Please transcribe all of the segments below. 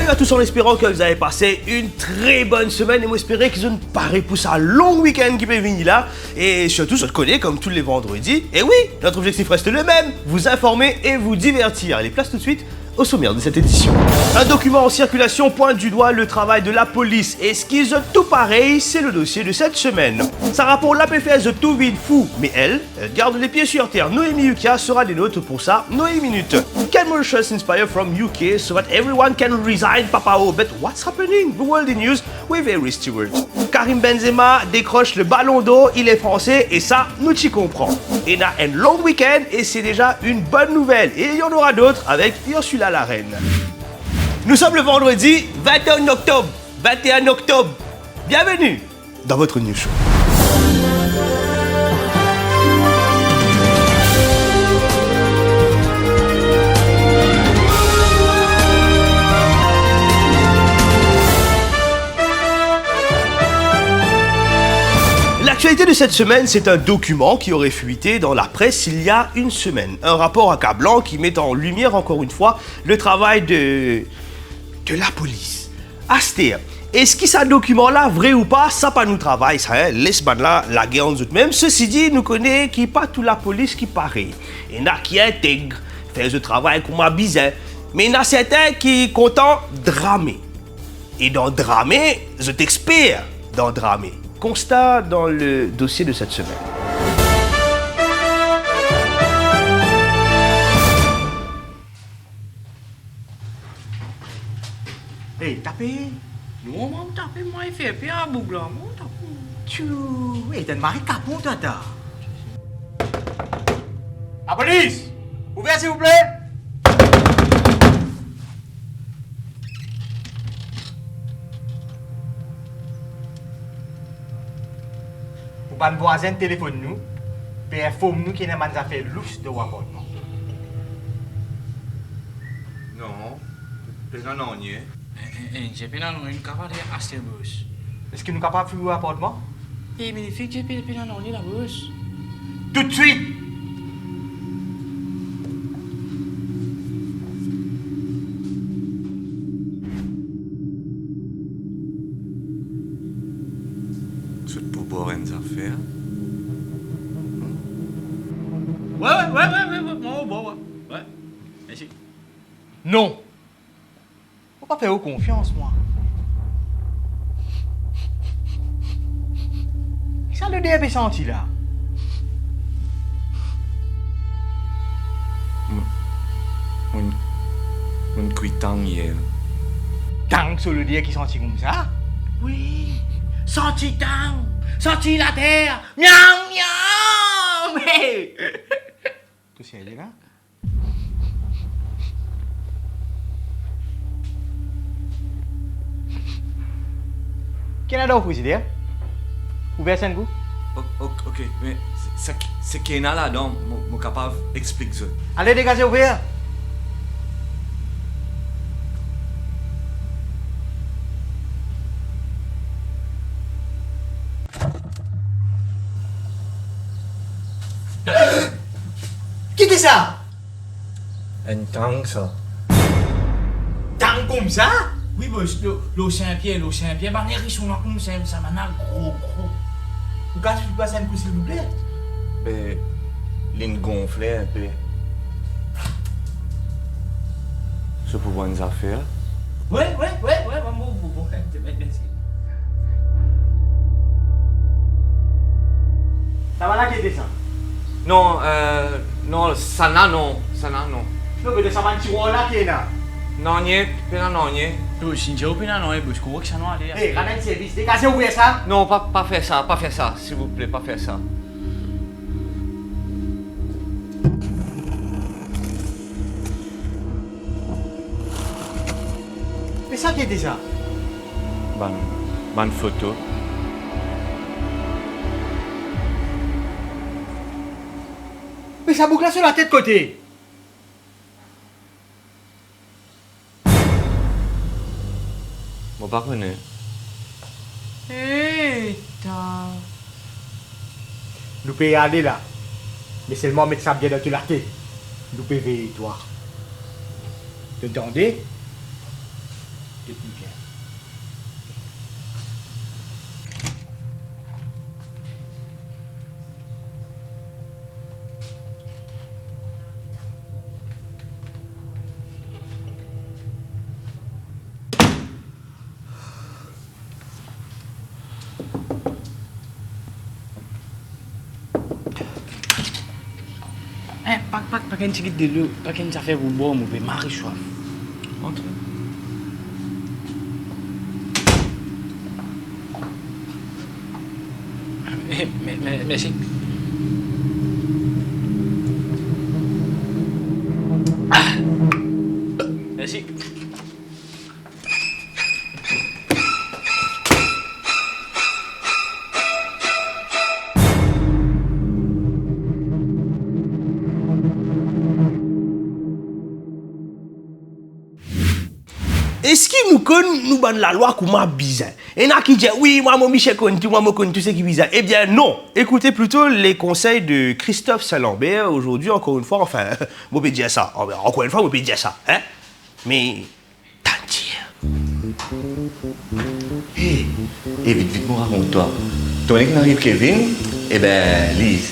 Salut à tous en espérant que vous avez passé une très bonne semaine et moi espérer qu'ils ont pas repoussé un long week-end qui peut venir là. Et surtout, je te connais comme tous les vendredis. Et oui, notre objectif reste le même, vous informer et vous divertir. Allez, place tout de suite au sommaire de cette édition. Un document en circulation pointe du doigt le travail de la police et ce qu'ils ont tout pareil, c'est le dossier de cette semaine. Ça rapporte l'APFS de tout vide fou, mais elle garde les pieds sur terre. Noémie Yukia sera des nôtres pour ça, Noémie Minute. Can Mauritius inspire from UK so that everyone can resign, Papao? But what's happening? The world in news with Harry Stewart. Karim Benzema décroche le ballon d'eau, il est français et ça, nous t'y comprend. Et a un long week-end et c'est déjà une bonne nouvelle. Et il y en aura d'autres avec Ursula la reine. Nous sommes le vendredi 21 octobre. 21 octobre. Bienvenue dans votre news show. L'actualité de cette semaine, c'est un document qui aurait fuité dans la presse il y a une semaine. Un rapport accablant qui met en lumière encore une fois le travail de la police. Astér, est-ce que ce document-là, vrai ou pas, ça pas nous travaille, ça, hein? Laisse là la guerre en nous même. Ceci dit, nous connaissons qui pas toute la police qui paraît. Il y en a qui intègrent, fait ce travail comme un bizarre. Mais il y en a certains qui sont contents de dramer. Et dans dramer, je t'expert dans dramer. Constat dans le dossier de cette semaine. Hey, tapez. Non, maman, tapez, moi, il fait bien un boucle, là. Moi, tapez. Tchou. Hey, t'as marqué capot, tata. La police! Ouvrez, s'il vous plaît! Ou pas de voisin téléphone nous, puis informe nous qu'il y a des affaires louches de appartement. Non, président non, nie. J'ai pas une cavale à cette bouche. Est-ce que nous sommes capables de faire l'appartement? Et magnifique, j'ai pas la bouche. Tout de suite! C'est pour boire une affaire. Ouais, bon, ouais. Merci. Non! Faut pas faire confiance, moi. Ça le DB senti là. Mon cuitang hier. Tant sur le DB qui senti comme ça? Oui, senti tang, senti la terre, miam, miam, hey. Tout sérieux là? Quel est l'autre président? Ouvert ça vous? Ok, mais c'est qu'il y en a là-dedans, mon capable explique ça. Allez dégager ouvert! Qui est ça? Un tang, ça. Tant comme ça? Oui, boss, l'eau Saint-Pierre, bah, les riches sont là comme ça m'a gros. Vous pouvez passer un coup s'il vous plaît? Mais, l'ine gonflée un peu. C'est pour boire une affaire. Ouais, bon, merci. Ça va là qui est ça? Non, ça n'a non. Non, mais ça va un tiroir là qui est là. Non, nie, président non, nie. Si j'ai opinion, non, boss, quoi que ça n'a allé. Hé, ramène service, dégagez ouvert ça. Non, pas faire ça, s'il vous plaît, pas faire ça. Mais ça qui est ça? Bonne photo. Mais ça boucle sur la tête côté. Bon, pas connu. Putain. Nous pouvons y aller là. Mais seulement mettre ça bien dans la tête. Nous pouvons veiller, toi. T'entendez? Technicien. Pakai sikit dulu, pakai sampai bubur mau mari soif. Entre. Merci. Merci. Est-ce qu'il nous connaît, nous ban la loi comme bizarre? Et n'a qui dit oui, moi mon Michel connaît tout, moi mon connaît tout ce qui est bizarre. Eh bien non, écoutez plutôt les conseils de Christophe Salambert aujourd'hui encore une fois. Enfin, moi peux dire ça. Encore une fois, moi peux dire ça, hein? Mais t'en dire. Hé, vite, moi raconte-toi. Ton équipe n'arrive Kevin, eh ben, Lise,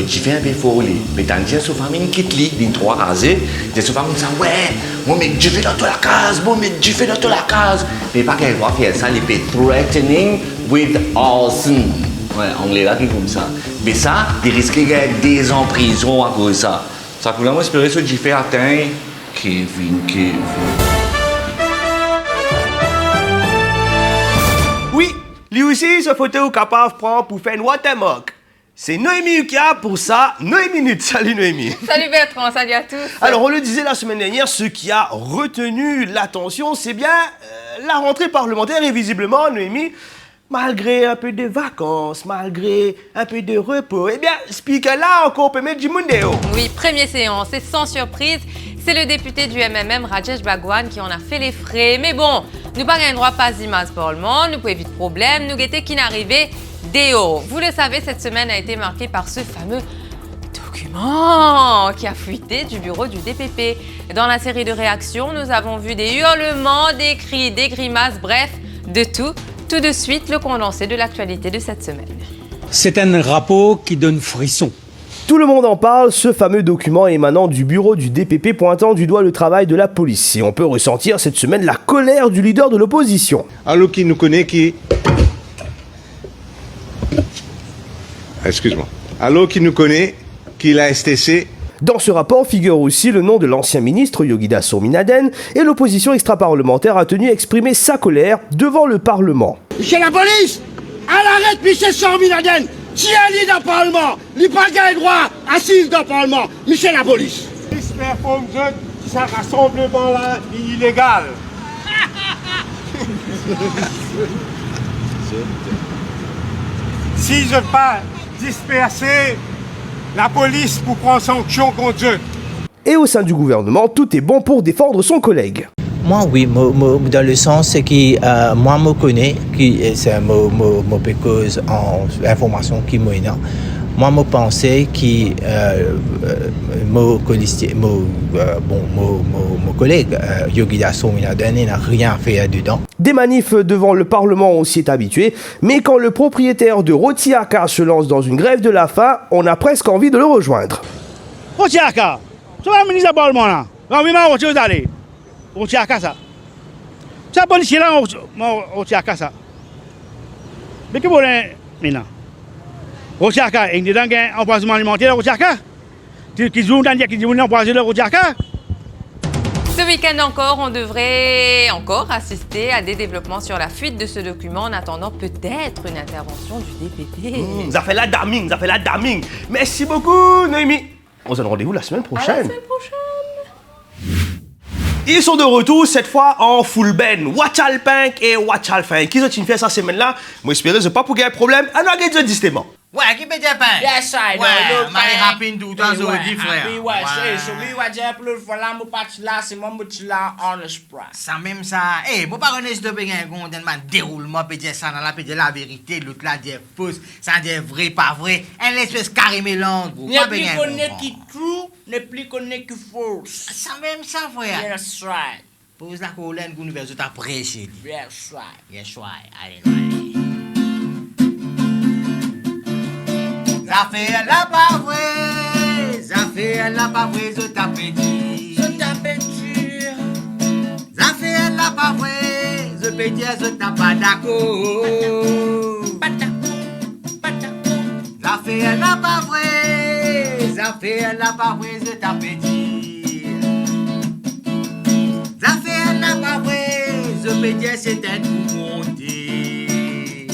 tu fais un peu fort, mais t'en tiens sur famille quitte lui, d'une trois rasées, t'es sur famille ça, ouais, moi, mais tu fais dans toute la case, moi, mais tu fais dans toute la case. Mais pas qu'elle doit faire ça, il fait threatening with arson. Ouais, anglais là qui comme ça. Mais ça, il risque de gagner des ans en prison à cause de ça. Ça coule à moi espérer ce que tu fais atteindre Kevin. Oui, lui aussi, ce photo capable prend pour faire une watermark. C'est Noémie Ukia pour ça. Noémie. Salut Noémie. Salut Bertrand, salut à tous. Alors, on le disait la semaine dernière, ce qui a retenu l'attention, c'est bien la rentrée parlementaire. Et visiblement, Noémie, malgré un peu de vacances, malgré un peu de repos, eh bien, speaker là, encore peut mettre du monde dehors. Oui, première séance, et sans surprise, c'est le député du MMM, Rajesh Bhagwan, qui en a fait les frais. Mais bon, nous pas un droit pas immense parlement, nous pouvons éviter problème, nous guetter qui n'arrivait dehors. Vous le savez, cette semaine a été marquée par ce fameux document qui a fuité du bureau du DPP. Dans la série de réactions, nous avons vu des hurlements, des cris, des grimaces, bref, de tout. Tout de suite, le condensé de l'actualité de cette semaine. C'est un rapport qui donne frisson. Tout le monde en parle, ce fameux document émanant du bureau du DPP pointant du doigt le travail de la police. Et on peut ressentir cette semaine la colère du leader de l'opposition. Allô, qui nous connaît, qui... Excuse-moi. Allô, qui nous connaît, qui la STC. Dans ce rapport figure aussi le nom de l'ancien ministre Yogida Sominaden et l'opposition extra-parlementaire a tenu à exprimer sa colère devant le Parlement. Monsieur la police, à l'arrêt Michel Sominaden, si elle est dans le Parlement, il n'a pas le droit assise dans le Parlement. Monsieur la police. J'espère pour nous que ce rassemblement-là est illégal. Si je ne pas disperser la police pour prendre sanction contre eux. Et au sein du gouvernement, tout est bon pour défendre son collègue. Moi, oui, dans le sens que moi, je connais, c'est ma cause en information qui m'a énorme. Moi, je pensais que mon collègue Yogida Sominaden n'a rien fait dedans. Des manifs devant le Parlement, on s'y est habitué, mais quand le propriétaire de Rotiaka se lance dans une grève de la faim, on a presque envie de le rejoindre. Rotiaka, tu vas ministre du Parlement là. Non, mais non, tu vas aller. Rotiaka ça. Tu as policier là, Rotiaka ça. Mais que vous voulez maintenant? Rotiaka, il y a un empoisonnement alimentaire, Rotiaka. Qui joue dans le empoisonnement, Rotiaka. Ce week-end encore, on devrait encore assister à des développements sur la fuite de ce document en attendant peut-être une intervention du DPP. Ça fait la daming. Merci beaucoup, Noémie. On se donne rendez-vous la semaine prochaine. À la semaine prochaine. Ils sont de retour, cette fois en full band. Wachal Pink et Wachal Fink. Qui ont-ils fait ça semaine là? Moi, j'espère que pas pour gagner problème. Alors, regardez justement. Ouais, qui peut dire pas? Yes, I know. Ouais, Marie rapide tout le temps, Zodi, frère. Ouais, c'est celui qui dire pour le voilà, mon parti là, c'est mon petit là, on the spot. Ça même ça. Eh, moi pas connaître de un condamnement déroulement, peut dire ça dans la peut dire la vérité, l'autre là dit fausse, ça dit vrai, pas vrai. Un espèce carré mélange, bro. Ne plus connaître qui true, ne plus connaître qui false. Ça même ça, frère. Yes, right. Pose la colonne qu'on nous verra après chez lui. Yes, right. Allez. Ça fait la pas vrai, ça fait la pas vrai, je t'appelle dit. Ça fait la pas vrai, je peux dire, je t'ai pas d'accord. Ça fait la pas vrai, ça fait la pas vrai, je t'appelle dit. Ça fait la pas vrai, je peux dire, c'est un coup monté.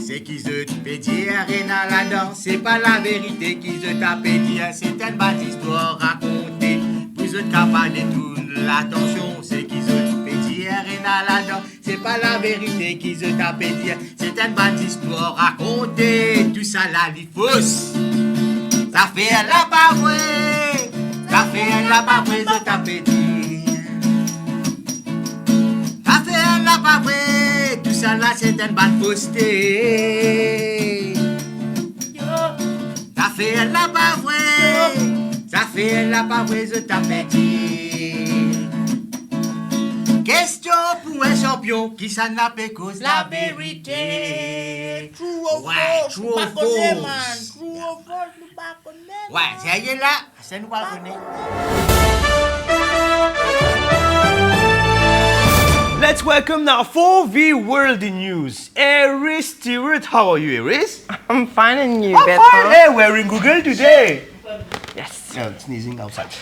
C'est qui se peut dire, rien à la danse, c'est pas la vérité qui se tape dire, c'est une belle histoire racontée. Pour se capable de toute l'attention, c'est qui se peut dire, rien à la danse, c'est pas la vérité qui se tape dire, c'est une belle histoire racontée. Tout ça la vie fausse. Ça fait la pas vrai, ça fait la pas vrai, je tape dire. Ça fait la pas vrai, tout ça là c'est une bande fausseté. Ça fait la pas vrai, ça fait la pas vrai, je tape dire. Question pour un champion qui s'en a pas cause la vérité. True or false, true or false. Ouais, c'est là, ça nous va connaître. Let's welcome now for the World in News. Eris Stewart, how are you, Eris? I'm fine, and you, I'm Bertrand? fine. Hey, we're in Google today. Yes. Sneezing outside.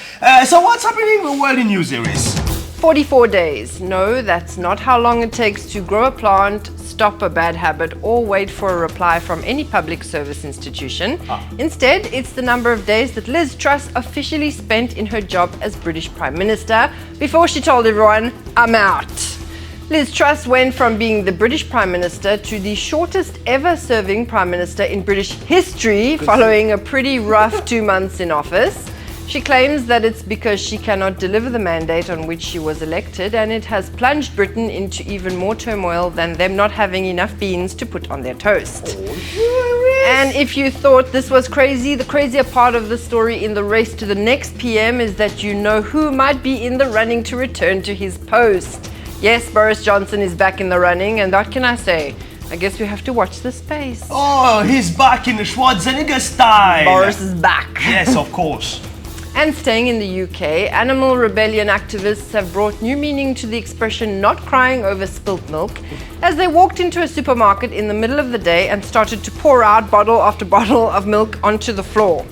So what's happening in the World in News, Eris? 44 days. No, that's not how long it takes to grow a plant, stop a bad habit, or wait for a reply from any public service institution. Instead, it's the number of days that Liz Truss officially spent in her job as British Prime Minister before she told everyone, I'm out. Liz Truss went from being the British Prime Minister to the shortest ever serving Prime Minister in British history, following a pretty rough 2 months in office. She claims that it's because she cannot deliver the mandate on which she was elected, and it has plunged Britain into even more turmoil than them not having enough beans to put on their toast. And if you thought this was crazy, the crazier part of the story in the race to the next PM is that you know who might be in the running to return to his post. Yes, Boris Johnson is back in the running, and what can I say? I guess we have to watch this space. Oh, he's back in the Schwarzenegger style. Boris is back. Yes, of course. And staying in the UK, animal rebellion activists have brought new meaning to the expression not crying over spilt milk as they walked into a supermarket in the middle of the day and started to pour out bottle after bottle of milk onto the floor.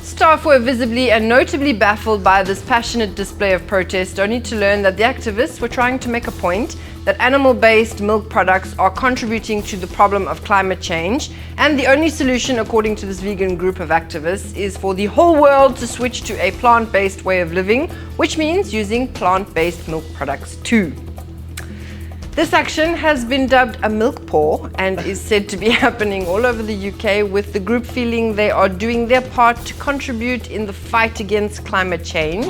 Staff were visibly and notably baffled by this passionate display of protest, only to learn that the activists were trying to make a point that animal-based milk products are contributing to the problem of climate change, and the only solution, according to this vegan group of activists, is for the whole world to switch to a plant-based way of living, which means using plant-based milk products too. This action has been dubbed a milk pour and is said to be happening all over the UK, with the group feeling they are doing their part to contribute in the fight against climate change.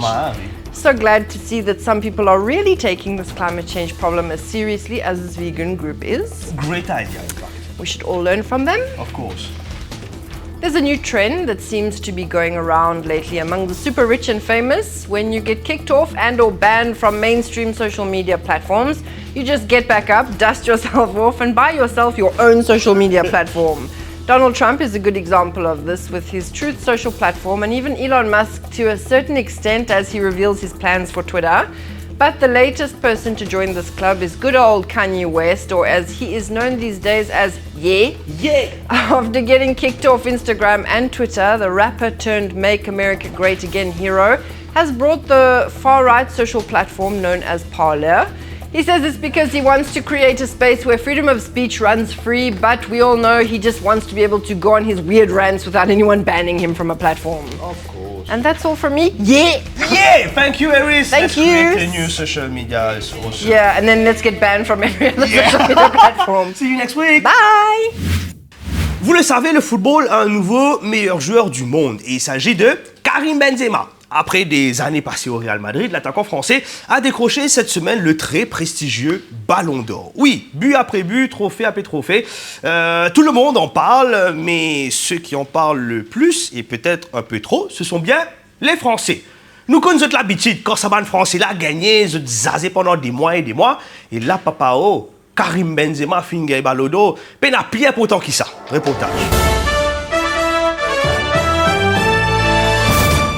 So glad to see that some people are really taking this climate change problem as seriously as this vegan group is. Great idea, in fact. We should all learn from them. Of course. There's a new trend that seems to be going around lately among the super rich and famous. When you get kicked off and or banned from mainstream social media platforms, you just get back up, dust yourself off, and buy yourself your own social media platform. Donald Trump is a good example of this with his Truth Social platform, and even Elon Musk to a certain extent as he reveals his plans for Twitter. But the latest person to join this club is good old Kanye West, or as he is known these days as Ye. After getting kicked off Instagram and Twitter, the rapper turned Make America Great Again hero has brought the far-right social platform known as Parler. He says it's because he wants to create a space where freedom of speech runs free, but we all know he just wants to be able to go on his weird rants without anyone banning him from a platform. Of course. And that's all from me. Yeah! Thank you, Eris. Thank Let's you. create a new social media also. Yeah, and then let's get banned from every other social media platform. See you next week. Bye! Vous le savez, le football a un nouveau meilleur joueur du monde et il s'agit de Karim Benzema. Après des années passées au Real Madrid, l'attaquant français a décroché cette semaine le très prestigieux Ballon d'Or. Oui, but après but, trophée après trophée, tout le monde en parle, mais ceux qui en parlent le plus, et peut-être un peu trop, ce sont bien les Français. Nous connaissons l'habitude, quand ça va en français là, gagner, ils zazé pendant des mois et des mois. Et là, papa, oh, Karim Benzema, Finger Balodo, peine à plier pour autant qui ça. Reportage.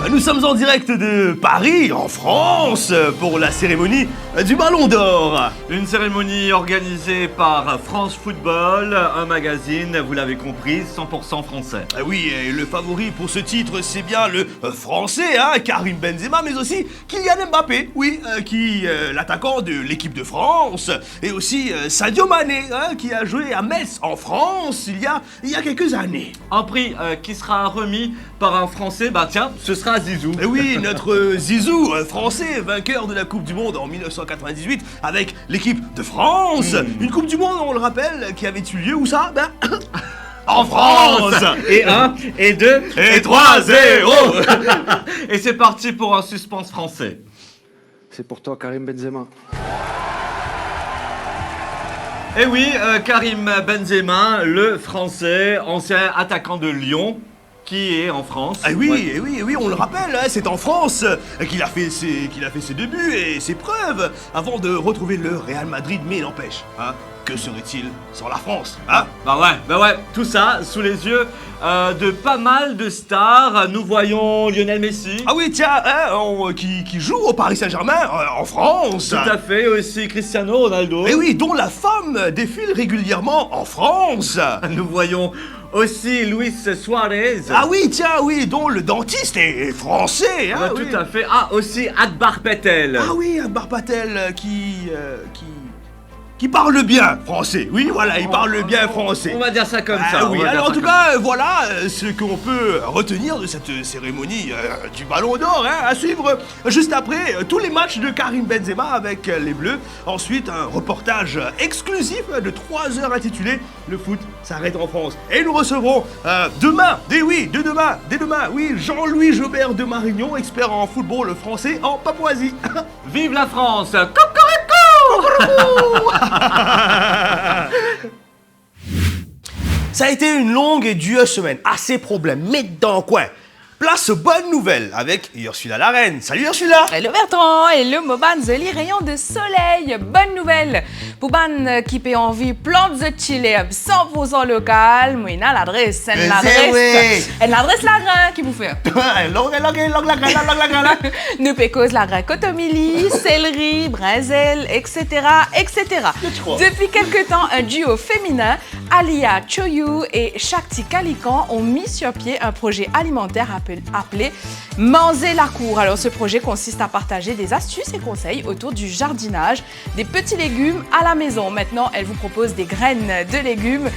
Nous sommes en direct de Paris, en France, pour la cérémonie du Ballon d'Or. Une cérémonie organisée par France Football, un magazine, vous l'avez compris, 100% français. Oui, et le favori pour ce titre, c'est bien le français, hein, Karim Benzema, mais aussi Kylian Mbappé, oui, qui l'attaquant de l'équipe de France, et aussi Sadio Mané, hein, qui a joué à Metz, en France, il y a quelques années. Un prix qui sera remis par un Français, bah tiens, ce sera Zizou. Et oui, notre Zizou, français, vainqueur de la Coupe du Monde en 1998 avec l'équipe de France. Une Coupe du Monde, on le rappelle, qui avait eu lieu où ça? Ben, en France. Et 1, et 2, et 3-0. Et c'est parti pour un suspense français. C'est pour toi, Karim Benzema. Et oui, Karim Benzema, le français, ancien attaquant de Lyon, qui est en France. Ah oui, oui, on le rappelle, hein, c'est en France qu'il a fait ses débuts et ses preuves avant de retrouver le Real Madrid, mais n'empêche, hein, que serait-il sans la France, hein? Bah ouais, tout ça sous les yeux de pas mal de stars. Nous voyons Lionel Messi. Ah oui, tiens, hein, qui joue au Paris Saint-Germain, en France. Tout à fait, aussi Cristiano Ronaldo. Et oui, dont la femme défile régulièrement en France. Nous voyons aussi Luis Suarez. Ah oui, tiens, oui, dont le dentiste est français. Hein, tout à fait. Ah, aussi Akbar Patel. Ah oui, Akbar Patel qui parle bien français. Oui, voilà, il parle bien français. On va dire ça comme ça. Oui, alors en tout cas, voilà ce qu'on peut retenir de cette cérémonie du Ballon d'Or. Hein, à suivre juste après tous les matchs de Karim Benzema avec les Bleus. Ensuite, un reportage exclusif de 3 heures intitulé Le foot s'arrête en France. Et nous recevrons demain, dès demain, oui, Jean-Louis Jobert de Marignon, expert en football français en Papouasie. Vive la France! Ça a été une longue et dure semaine, assez problèmes, mais dans le coin. Place aux bonnes nouvelles avec Ursula la reine. Salut Ursula! Hello Bertrand, hello Moban, joli rayon de soleil. Bonne nouvelle pour ban qui paie envie plantes de chili 100% local. Moi l'adresse, l'adresse la grain qui vous fait. Nous pécose la grain cotomili, céleri, brinzel, etc. Depuis quelque temps, un duo féminin, Alia Choyou et Shakti Kalikan, ont mis sur pied un projet alimentaire appelé Manger la cour. Alors ce projet consiste à partager des astuces et conseils autour du jardinage des petits légumes à la maison. Maintenant, elle vous propose des graines de légumes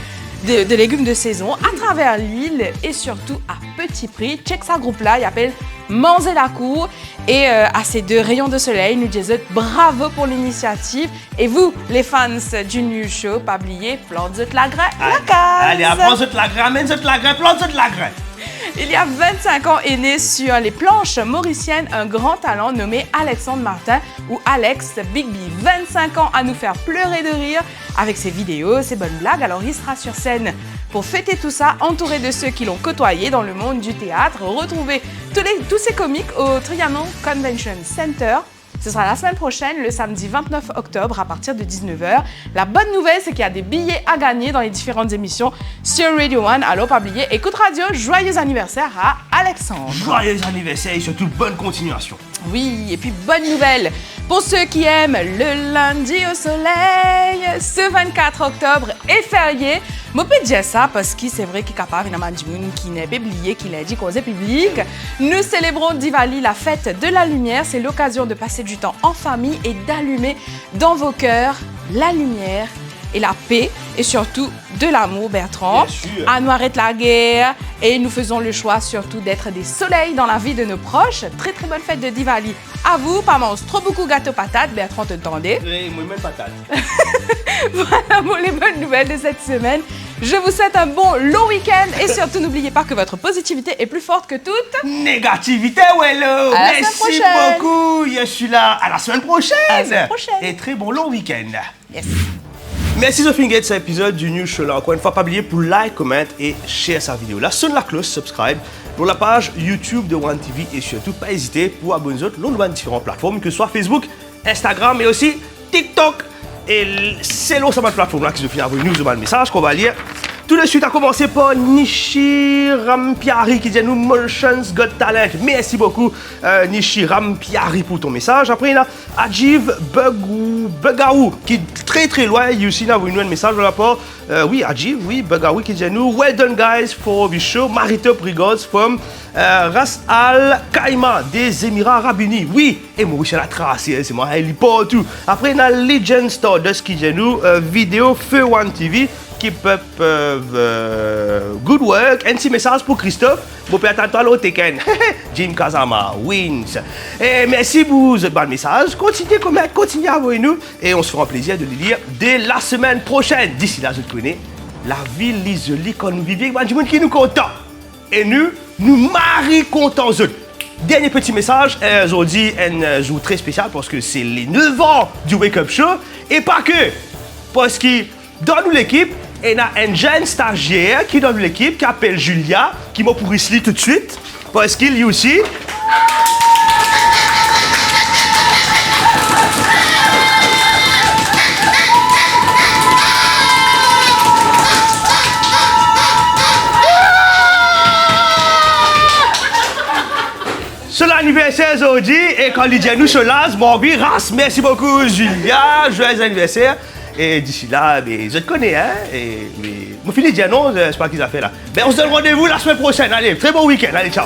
de saison à travers l'île et surtout à petit prix. Check ça groupe là, il appelle Manger la cour. Et à ces 2 rayons de soleil, nous disons bravo pour l'initiative. Et vous, les fans du New Show, pas oublier, plantez de la graine, la case. Allez, plantez de la graine, amène de la graine, plantez de la graine. Il y a 25 ans est né sur les planches mauriciennes un grand talent nommé Alexandre Martin ou Alex Big B. 25 ans à nous faire pleurer de rire avec ses vidéos, ses bonnes blagues. Alors il sera sur scène pour fêter tout ça, entouré de ceux qui l'ont côtoyé dans le monde du théâtre. Retrouvez tous ces comiques au Trianon Convention Center. Ce sera la semaine prochaine, le samedi 29 octobre à partir de 19h. La bonne nouvelle, c'est qu'il y a des billets à gagner dans les différentes émissions sur Radio One. Alors, pas oublier, écoute radio, joyeux anniversaire à Alexandre. Joyeux anniversaire et surtout bonne continuation. Oui, et puis bonne nouvelle pour ceux qui aiment le lundi au soleil. Ce 24 octobre est férié. Je peux dire ça parce que c'est vrai qu'il y a capable qui n'est pas oublié qu'il a dit qu'on est public. Nous célébrons Diwali, la fête de la lumière. C'est l'occasion de passer du temps en famille et d'allumer dans vos cœurs la lumière et la paix et surtout de l'amour, Bertrand. À nous arrête la guerre et nous faisons le choix surtout d'être des soleils dans la vie de nos proches. Très très bonne fête de Diwali. À vous, pas mange trop beaucoup gâteau patate, Bertrand te tendait. Oui, moi-même patate. Voilà pour les bonnes nouvelles de cette semaine. Je vous souhaite un bon long week-end et surtout n'oubliez pas que votre positivité est plus forte que toute négativité. Wello. Merci beaucoup, Ursula. À la semaine prochaine. Et très bon long week-end. Yes. Merci de finir cet épisode du New Show. Encore une fois, pas oublier pour like, comment et share sa vidéo. Là, sonne la cloche, subscribe dans la page YouTube de One TV et surtout pas hésiter pour abonner aux différentes plateformes que ce soit Facebook, Instagram et aussi TikTok. Et c'est là, ça ma plateforme là qui se finit avec nous le message qu'on va lire. Tout de suite, à commencer par Nishi Rampiari qui dit nous Motions Got Talent. Merci beaucoup Nishi Rampiari pour ton message. Après, il y a Ajiv Begaou qui est très très loin. Il y a aussi un message de la part. Oui, Ajiv, oui, Begaou qui dit nous well done guys for the show. Maritop regards from Ras Al Khaimah des Émirats Arabes Unis. Oui, et moi, je l'ai tracé, c'est moi, il est partout. Après, il y a Legend Stardust qui dit nous vidéo Feu One TV. Keep up good work. Un petit message pour Christophe. Bon, peut attendre au Tekken. Jim Kazama wins. Et merci pour ce bon message. Continuez à envoyer nous. Et on se fera plaisir de le lire dès la semaine prochaine. D'ici là, je te connais. La ville isolée quand nous vivions. Il y a du monde qui nous content. Et nous marie contents. Dernier petit message. Aujourd'hui, un jour très spécial parce que c'est les 9 ans du Wake Up Show. Et pas que. Parce que dans l'équipe, il y a un jeune stagiaire qui est dans l'équipe qui s'appelle Julia, qui m'a pour ici tout de suite, parce qu'il y a aussi. C'est l'anniversaire aujourd'hui, et quand il dit nous cela, mon vie, race, merci beaucoup Julia, joyeux anniversaire. Et d'ici là, je te connais, hein. Et je finis de dire non, c'est pas qu'ils ont fait là. On se donne rendez-vous la semaine prochaine. Allez, très bon week-end. Allez, ciao.